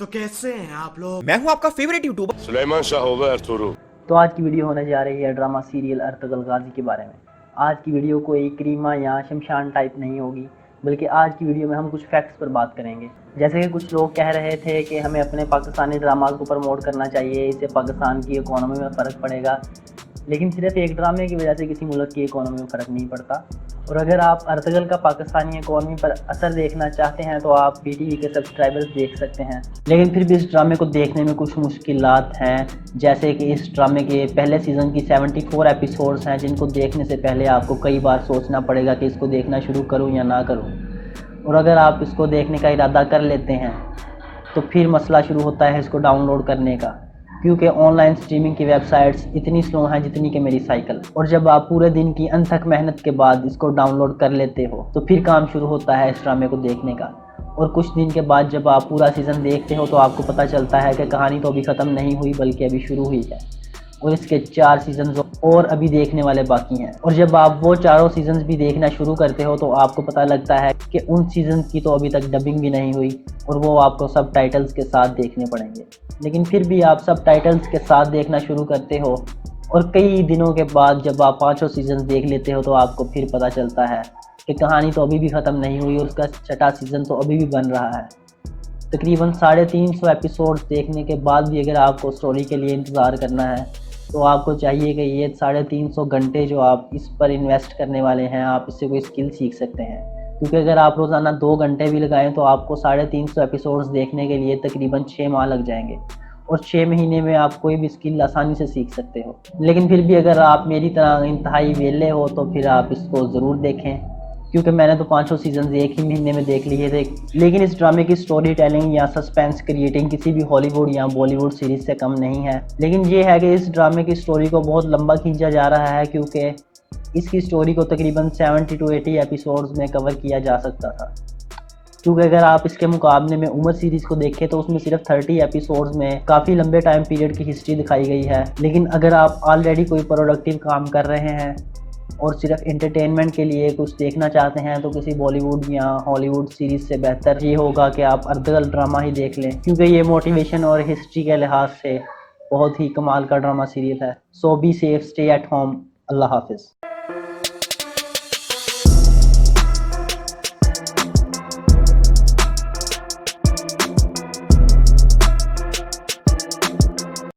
तो कैसे हैं आप लोग। मैं हूं आपका फेवरेट यूट्यूबर सुलेमान शाह होगा अर्थुरू। तो आज की वीडियो होने जा रही है ड्रामा सीरियल अर्तुगरुल गाजी के बारे में। आज की वीडियो कोई क्रीमा या शमशान टाइप नहीं होगी, बल्कि आज की वीडियो में हम कुछ फैक्ट्स पर बात करेंगे। जैसे कि कुछ लोग कह रहे थे कि हमें अपने पाकिस्तानी ड्रामाज को प्रमोट करना चाहिए, इससे पाकिस्तान की इकोनॉमी में फ़र्क पड़ेगा। लेकिन सिर्फ एक ड्रामे की वजह से किसी मुल्क की इकोनॉमी में फ़र्क नहीं पड़ता। और अगर आप अर्तुगरुल का पाकिस्तानी इकोनॉमी पर असर देखना चाहते हैं तो आप PTV के सब्सक्राइबर्स देख सकते हैं। लेकिन फिर भी इस ड्रामे को देखने में कुछ मुश्किलात हैं, जैसे कि इस ड्रामे के पहले सीज़न की 74 एपिसोड्स हैं, जिनको देखने से पहले आपको कई बार सोचना पड़ेगा कि इसको देखना शुरू करूं या ना करूं। और अगर आप इसको देखने का इरादा कर लेते हैं तो फिर मसला शुरू होता है इसको डाउनलोड करने का, क्योंकि ऑनलाइन स्ट्रीमिंग की वेबसाइट्स इतनी स्लो हैं जितनी कि मेरी साइकिल। और जब आप पूरे दिन की अनथक मेहनत के बाद इसको डाउनलोड कर लेते हो तो फिर काम शुरू होता है इस ड्रामे को देखने का। और कुछ दिन के बाद जब आप पूरा सीज़न देखते हो तो आपको पता चलता है कि कहानी तो अभी ख़त्म नहीं हुई बल्कि अभी शुरू हुई है, और इसके 4 सीज़न और अभी देखने वाले बाकी हैं। और जब आप वो चारों सीज़न्स भी देखना शुरू करते हो तो आपको पता लगता है कि उन सीज़न्स की तो अभी तक डबिंग भी नहीं हुई और वो आपको सब टाइटल्स के साथ देखने पड़ेंगे। लेकिन फिर भी आप सब टाइटल्स के साथ देखना शुरू करते हो और कई दिनों के बाद जब आप 5 सीज़न देख लेते हो तो आपको फिर पता चलता है कि कहानी तो अभी भी ख़त्म नहीं हुई और उसका 6ठा सीज़न तो अभी भी बन रहा है। तकरीबन 350 एपिसोड्स देखने के बाद भी अगर आपको स्टोरी के लिए इंतज़ार करना है तो आपको चाहिए कि ये 350 घंटे जो आप इस पर इन्वेस्ट करने वाले हैं, आप इससे कोई स्किल सीख सकते हैं। क्योंकि अगर आप रोज़ाना 2 घंटे भी लगाएं तो आपको 350 एपिसोड्स देखने के लिए तकरीबन 6 माह लग जाएंगे, और 6 महीने में आप कोई भी स्किल आसानी से सीख सकते हो। लेकिन फिर भी अगर आप मेरी तरह इंतहाई वेले हो तो फिर आप इसको ज़रूर देखें, क्योंकि मैंने तो 5 सीज़न एक ही महीने में देख लिए थे। लेकिन इस ड्रामे की स्टोरी टेलिंग या सस्पेंस क्रिएटिंग किसी भी हॉलीवुड या बॉलीवुड सीरीज़ से कम नहीं है। लेकिन ये है कि इस ड्रामे की स्टोरी को बहुत लंबा खींचा जा रहा है, क्योंकि इसकी स्टोरी को तकरीबन 70 to 80 एपिसोड्स में कवर किया जा सकता था। क्योंकि अगर आप इसके मुकाबले में उमर सीरीज़ को देखें तो उसमें सिर्फ 30 एपिसोड्स में काफ़ी लंबे टाइम पीरियड की हिस्ट्री दिखाई गई है। लेकिन अगर आप ऑलरेडी कोई प्रोडक्टिव काम कर रहे हैं और सिर्फ एंटरटेनमेंट के लिए कुछ देखना चाहते हैं तो किसी बॉलीवुड या हॉलीवुड सीरीज़ से बेहतर ये होगा कि आप अर्तुगरुल ड्रामा ही देख लें, क्योंकि ये मोटिवेशन और हिस्ट्री के लिहाज से बहुत ही कमाल का ड्रामा सीरीज़ है। So be safe, stay at home. अल्लाह हाफिज़।